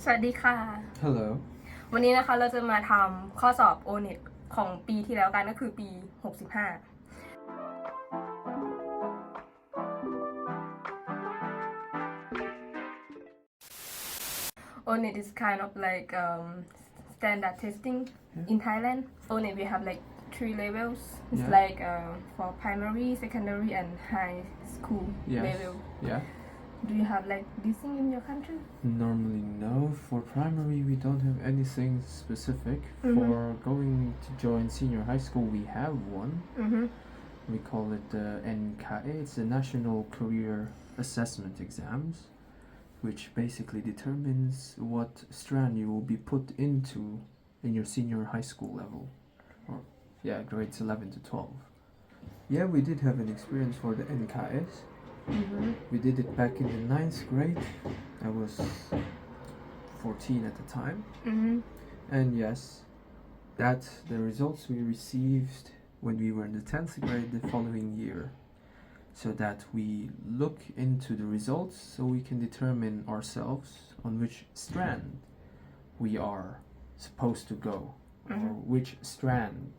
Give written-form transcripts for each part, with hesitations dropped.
สวัสดีค่ะ Hello วันนี้นะคะเราจะมาทำข้อสอบ O-NET ของปีที่แล้วกันก็คือปี 65 O-NET is kind of like standard testing in Thailand. O-NET we have like 3 levels. It's Yeah. like for primary, secondary, and high school Yes. level. Yeah. Do you have like this thing in your country? Normally, no. For primary, we don't have anything specific. For going to join senior high school, we have one. We call it the NKA. It's the National Career Assessment Exams, which basically determines what strand you will be put into in your senior high school level. Or, grades 11 to 12. Yeah, we did have an experience for the NKS. We did it back in the 9th grade. I was 14 at the time. And yes, that's the results we received when we were in the 10th grade the following year. So that we look into the results so we can determine ourselves on which strand we are supposed to go, or which strand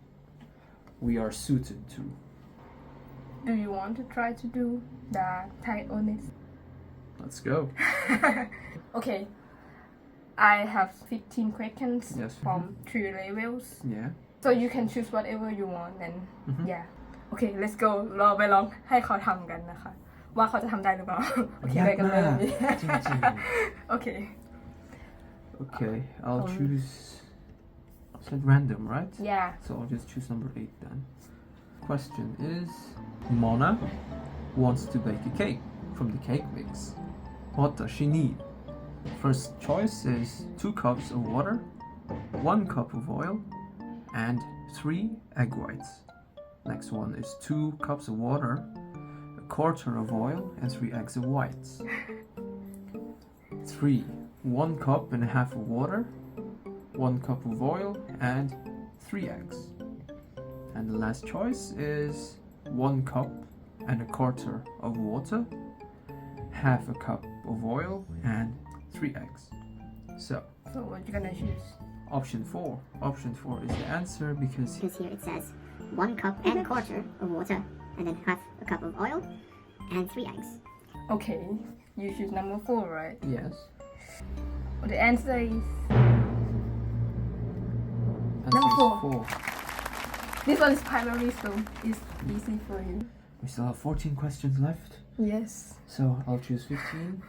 we are suited to. Do you want to try to do the Thai O-NET? Let's go. Okay, I have 15 questions Yes. from 3 levels. Yeah. So you can choose whatever you want and yeah. Okay, let's go. เราไปลองให้เขาทำกันนะคะ ว่าเขาจะทำได้หรือเปล่า โอเคไปกันเลย โอเค Okay, I'll choose. Is that random, right? Yeah. So I'll just choose number 8 then. Question is, Mona wants to bake a cake from the cake mix. What does she need? First choice is 2 cups of water, 1 cup of oil, and 3 egg whites. Next one is 2 cups of water, a quarter of oil, and 3 eggs of whites. 3. 1 cup and a half of water, 1 cup of oil, and 3 eggs. And the last choice is 1 cup and a quarter of water, half a cup of oil, and 3 eggs. So, what you gonna choose? option 4. Option 4 is the answer because Because here it says 1 cup and a quarter of water, and then half a cup of oil, and 3 eggs. Okay, you choose number 4, right? yes. The answer is Answer Number is 4. this one is primary, so it's easy for you. We still have 14 questions left. Yes. So I'll choose 15.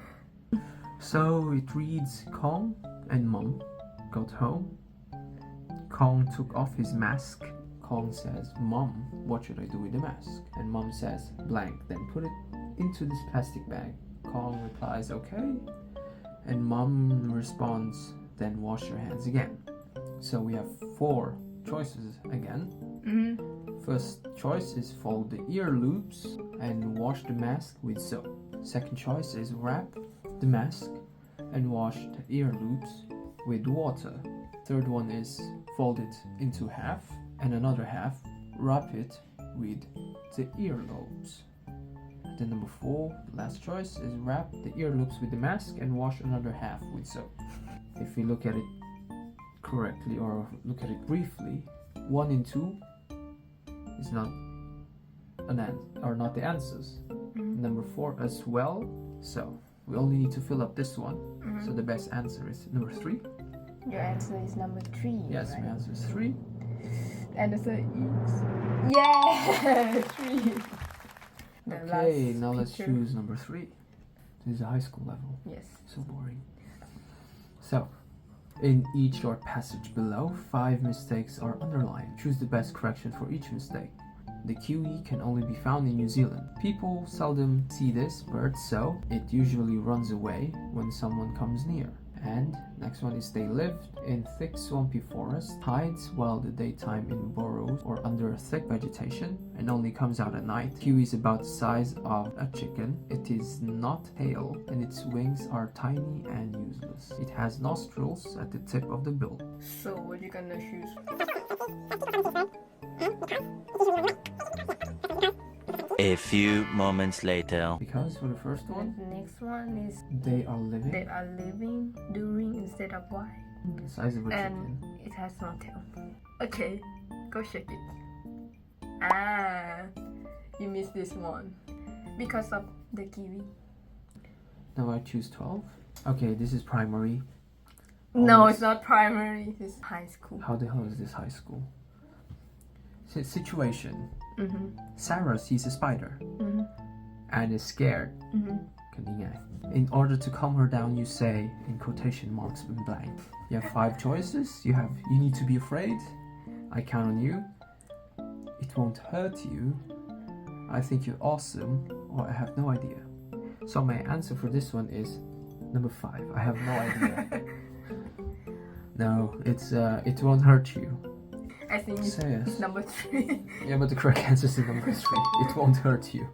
So it reads Kong and Mom got home. Kong took off his mask. Kong says, Mom, what should I do with the mask? And Mom says, blank, then put it into this plastic bag. Kong replies, okay. And Mom responds, then wash your hands again. So we have 4 choices again. First choice is fold the ear loops and wash the mask with soap. Second choice is wrap the mask and wash the ear loops with water. Third one is fold it into half and another half wrap it with the earlobes. Then number 4, the last choice is wrap the ear loops with the mask and wash another half with soap. If we look at it correctly or look at it briefly, 1 and 2 is not not the answers. Number 4 as well. So we only need to fill up this one. So the best answer is number 3. Your answer is number 3. Yes, right? my answer is 3. Answer is yeah 3. The Okay, last now let's picture. choose number 3. This is a high school level. Yes. So boring. So, in each short passage below, 5 mistakes are underlined. Choose the best correction for each mistake. The kiwi can only be found in New Zealand. People seldom see this bird, so it usually runs away when someone comes near. And next one is they live in thick swampy forests, hides while the daytime in burrows or under thick vegetation, and only comes out at night. Kiwi is about the size of a chicken. It is not pale, and its wings are tiny and useless. It has nostrils at the tip of the bill. So what you gonna choose? A few moments later. Because for the first And one, the next one is they are living. they are living during instead of why. The size of a And chicken. it has no tail. Okay, go check it. You missed this one because of the kiwi. Now I choose 12. Okay, this is primary. No, Almost. it's not primary. It's high school. How the hell is this high school? Situation. Mm-hmm. Sarah sees a spider Mm-hmm. and is scared. Mm-hmm. กันนี่ไง In order to calm her down, you say in quotation marks in blank. You have 5 choices. You need to be afraid. I count on you. It won't hurt you. I think you're awesome. Or I have no idea. So my answer for this one is number 5. I have no idea. No, it won't hurt you. I think Say yes. it's number 3. Yeah, but the correct answer is number 3. It won't hurt you.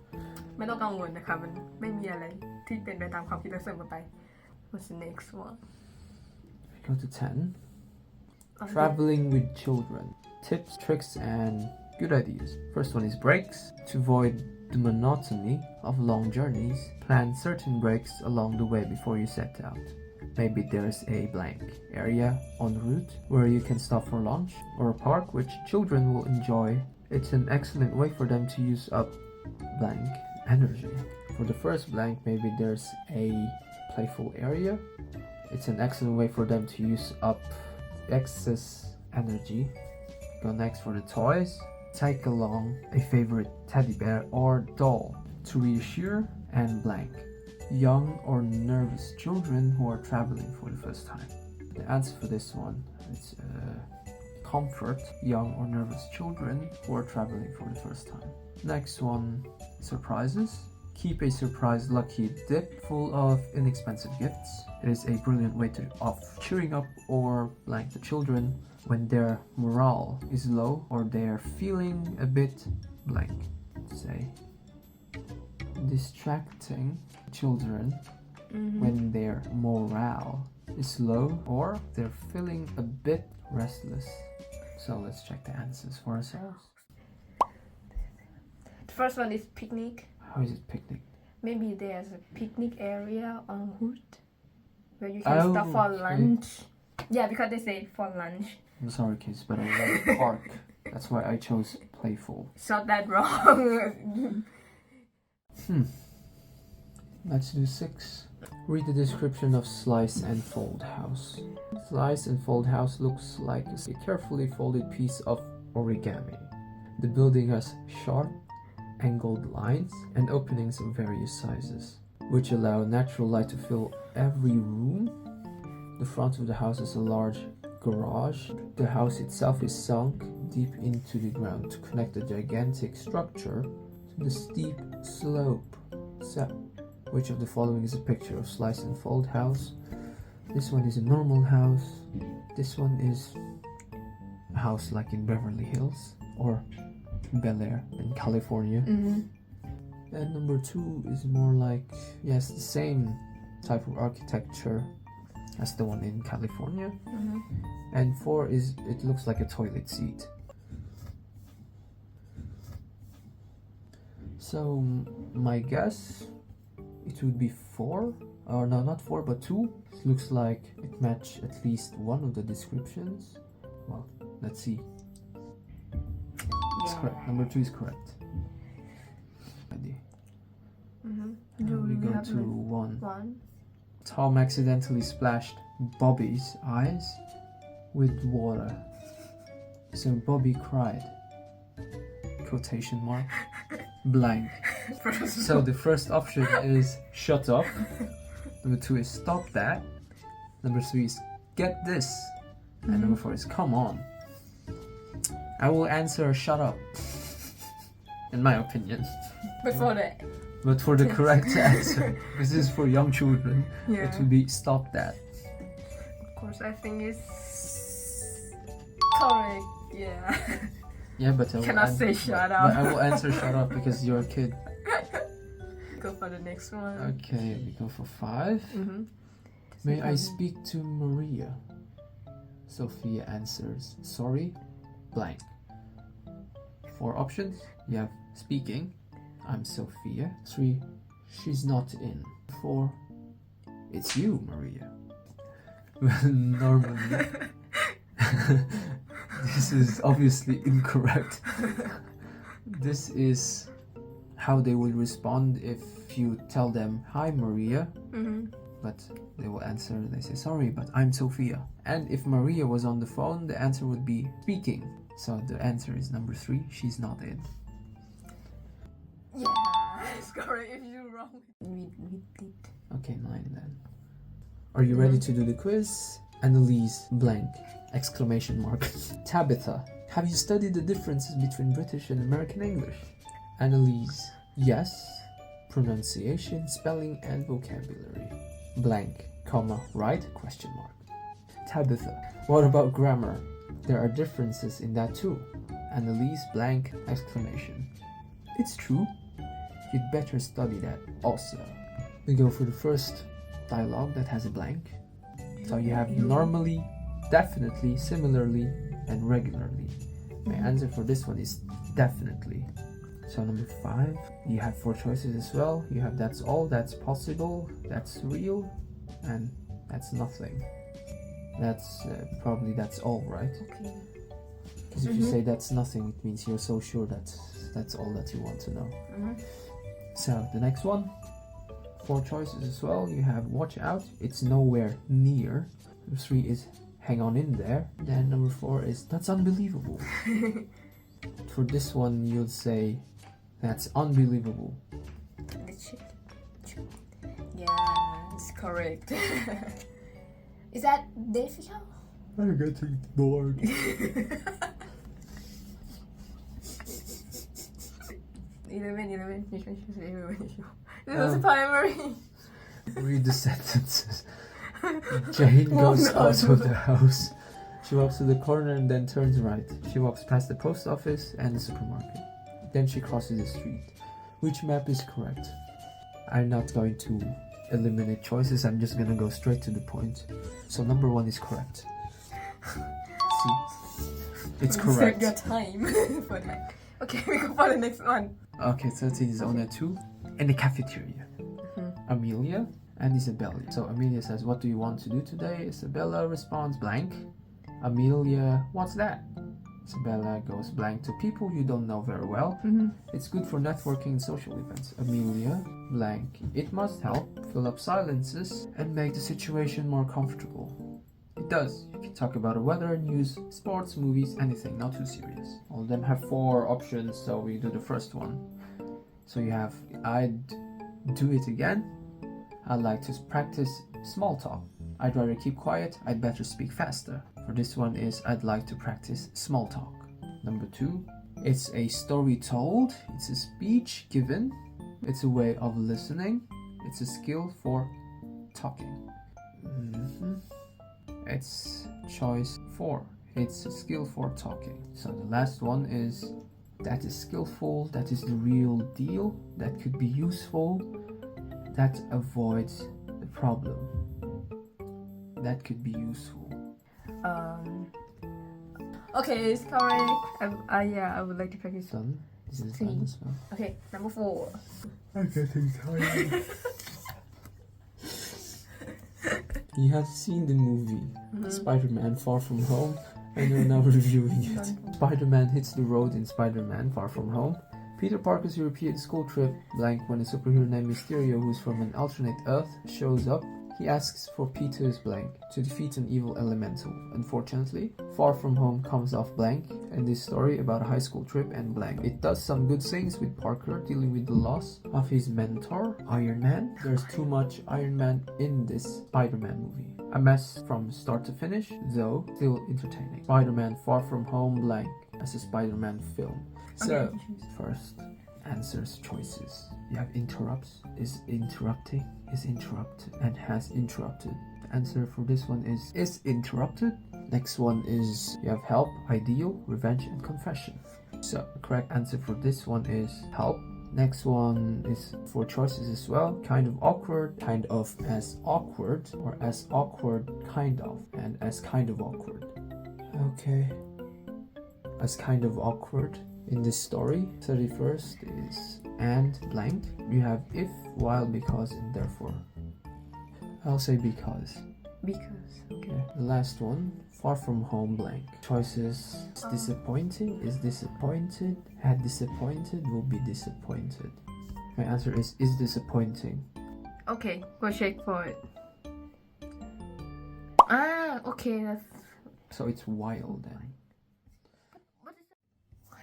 ไม่ต้องกังวลนะคะมันไม่มีอะไรที่เป็นไปตามความคิดเราเสมอไป What's the next one? We go to 10. Traveling with children. Tips, tricks, and good ideas. First one is breaks. To avoid the monotony of long journeys, plan certain breaks along the way before you set out. Maybe there's a blank area en route where you can stop for lunch, or a park which children will enjoy. It's an excellent way for them to use up blank energy. For the first blank, maybe there's a playful area. It's an excellent way for them to use up excess energy. Go next for the toys. Take along a favorite teddy bear or doll to reassure and blank young or nervous children who are traveling for the first time. The answer for this one is comfort young or nervous children who are traveling for the first time. Next one, surprises. Keep a surprise lucky dip full of inexpensive gifts. It is a brilliant way of cheering up or blank the children when their morale is low or they are feeling a bit blank. Say, distracting children when their morale is low or they're feeling a bit restless. So let's check the answers for ourselves. The first one is picnic. How is it picnic? Maybe there's a picnic area on hood where you can Oh, stop for okay. lunch. Yeah, because they say for lunch. I'm sorry kids, but I like park. That's why I chose playful. It's not that wrong. Let's do 6. Read the description of slice and fold house. Slice and fold house looks like a carefully folded piece of origami. The building has sharp, angled lines and openings of various sizes, which allow natural light to fill every room. The front of the house is a large garage. The house itself is sunk deep into the ground to connect the gigantic structure to the steep slope. So, which of the following is a picture of slice and fold house? This one is a normal house. This one is a house like in Beverly Hills or Bel Air in California. And number 2 is more like, yes, the same type of architecture as the one in California. And 4 is, it looks like a toilet seat. So my guess, it would be 4, or no, not 4, but 2. It looks like it matched at least one of the descriptions. Well, let's see. It's correct. Number 2 is correct. Ready. Now we go to 1. Tom accidentally splashed Bobby's eyes with water. So Bobby cried. Quotation mark. Blank. So the first option is shut up. Number 2 is stop that. Number 3 is get this. And number 4 is come on. I will answer shut up. In my opinion. But for the correct answer, this is for young children, it would be stop that. Of course, I think it's correct. Yeah. Yeah, but I will Cannot say shut but up. I will answer shut up because you're a kid. Go for the next one. Okay, we go for 5. May I speak to Maria? Sophia answers, sorry, blank. 4 options. You have speaking, I'm Sophia. 3. She's not in. 4. It's you, Maria. Well, normally, this is obviously incorrect. This is how they will respond if you tell them, Hi, Maria. But they will answer, they say, sorry, but I'm Sophia. And if Maria was on the phone, the answer would be speaking. So the answer is number 3, she's not in. Yeah, it's correct if you're wrong. We did. Okay, 9 then. Are you ready to do the quiz? Annalise, blank, exclamation mark. Tabitha, have you studied the differences between British and American English? Annalise, yes. Pronunciation, spelling, and vocabulary. Blank, comma, right, question mark. Tabitha, what about grammar? There are differences in that too. Annalise, blank, exclamation. It's true. You'd better study that also. We go for the first dialogue that has a blank. So you have normally, definitely, similarly, and regularly. My answer for this one is definitely. So number 5, you have 4 choices as well. You have that's all, that's possible, that's real, and that's nothing. That's probably that's all, right? Okay. Because if you say that's nothing, it means you're so sure that's all that you want to know. So the next one, 4 choices as well. You have watch out, it's nowhere near. Number 3 is hang on in there. Then number 4 is that's unbelievable. For this one, you'll say that's unbelievable. Yeah, it's correct. Is that difficult? I'm getting bored. 11. You can choose 11. This was primary. Read the sentences. Jane goes out of the house. She walks to the corner and then turns right. She walks past the post office and the supermarket. Then she crosses the street. Which map is correct? I'm not going to eliminate choices. I'm just going to go straight to the point. So number 1 is correct. See? It's correct. Your time for that. Okay, we go for the next one. Okay, 13 is on 2. In the cafeteria. Amelia and Isabella. So Amelia says, what do you want to do today? Isabella responds blank. Amelia, what's that? Isabella goes blank to people you don't know very well. It's good for networking and social events. Amelia, blank. It must help fill up silences and make the situation more comfortable. It does. You can talk about the weather, news, sports, movies, anything, not too serious. All of them have 4 options, so we do the first one. So you have, I'd do it again. I'd like to practice small talk. I'd rather keep quiet. I'd better speak faster. For this one is, I'd like to practice small talk. Number 2, it's a story told. It's a speech given. It's a way of listening. It's a skill for talking. It's choice 4. It's a skill for talking. So the last one is, that is skillful, that is the real deal, that could be useful, that avoids the problem. That could be useful. Okay, it's correct. I would like to practice. Done. This is 3. done as well. Okay, number 4. I'm getting tired. You have seen the movie Spider-Man Far From Home, and you're now reviewing it. Spider-Man hits the road in Spider-Man Far From Home. Peter Parker's European school trip, blank, when a superhero named Mysterio, who's from an alternate Earth, shows up. He asks for Peter's blank to defeat an evil elemental. Unfortunately, Far From Home comes off blank, and this story about a high school trip and blank. It does some good things with Parker dealing with the loss of his mentor, Iron Man. There's too much Iron Man in this Spider-Man movie. A mess from start to finish, though still entertaining. Spider-Man Far From Home blank as a Spider-Man film. So, first, answers, choices. You have interrupts, is interrupting, is interrupted, and has interrupted. The answer for this one is interrupted. Next one is, you have help, ideal, revenge, and confession. So, the correct answer for this one is help. Next one is 4 choices as well. Kind of awkward, kind of as awkward, or as awkward, kind of, and as kind of awkward. Okay. As kind of awkward. In this story, 31st is and blank. You have if, while, because, and therefore. I'll say because. because Okay. The last one, far from home blank. Choices disappointing, is disappointed, had disappointed, will be disappointed. My answer is disappointing. okay go check for it okay that's So it's while then.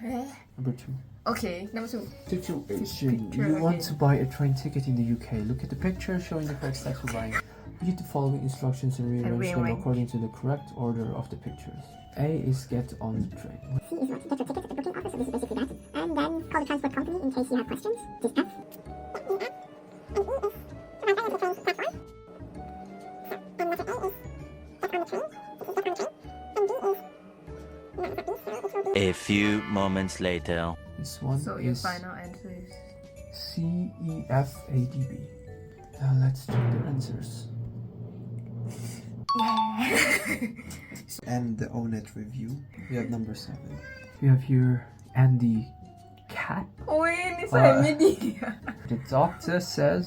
eh? Number 2. okay number 2 Situation. Picture, You want okay. to buy a train ticket in the UK. Look at the picture showing the correct steps for buying. Read the following instructions and rearrange them rearrange. according to the correct order of the pictures. A is get on the train. C is what? Get your ticket at the booking office, so this is basically that. And then call the transport company in case you have questions. This is F. A few moments later. This one so your is final answer is C, E, F, A, D, B. Now let's check the answers. And the ONET review. We have number 7. We have here Andy Cat. โอ้ยนิสัยไม่ดีอะ The doctor says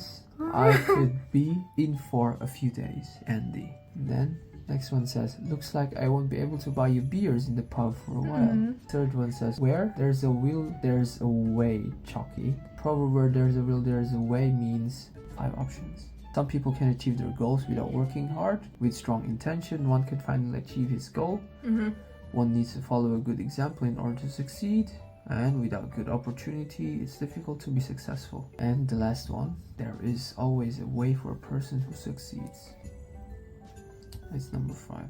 I could be in for a few days, Andy. And then next one says, looks like I won't be able to buy you beers in the pub for a while. Third one says, where there's a will, there's a way, Chalky. Probably where there's a will, there's a way means 5 options. Some people can achieve their goals without working hard. With strong intention, one can finally achieve his goal. One needs to follow a good example in order to succeed. And without good opportunity, it's difficult to be successful. And the last one, there is always a way for a person who succeeds. That's number 5.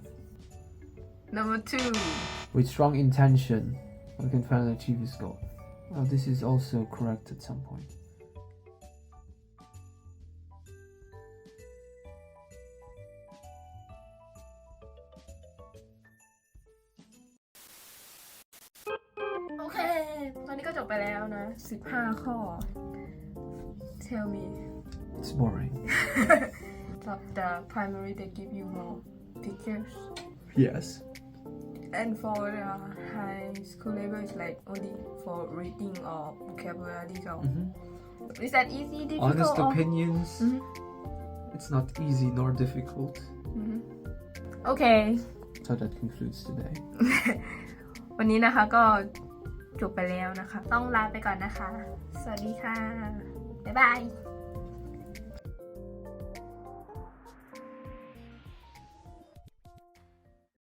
number 2 With strong intention, one can finally achieve his goal. Well, this is also correct at some point. okay ตอนนี้ก็จบไปแล้วนะ15ข้อ tell me It's boring. of the primary they give you more pictures Yes. and for the high school level it's like only for reading or vocabulary so is that easy difficult Honest or opinions. It's not easy nor difficult. okay So that concludes today. วันนี้นะคะก็จบไปแล้วนะคะ ต้องลาไปก่อนนะคะ สวัสดีค่ะ บ๊ายบาย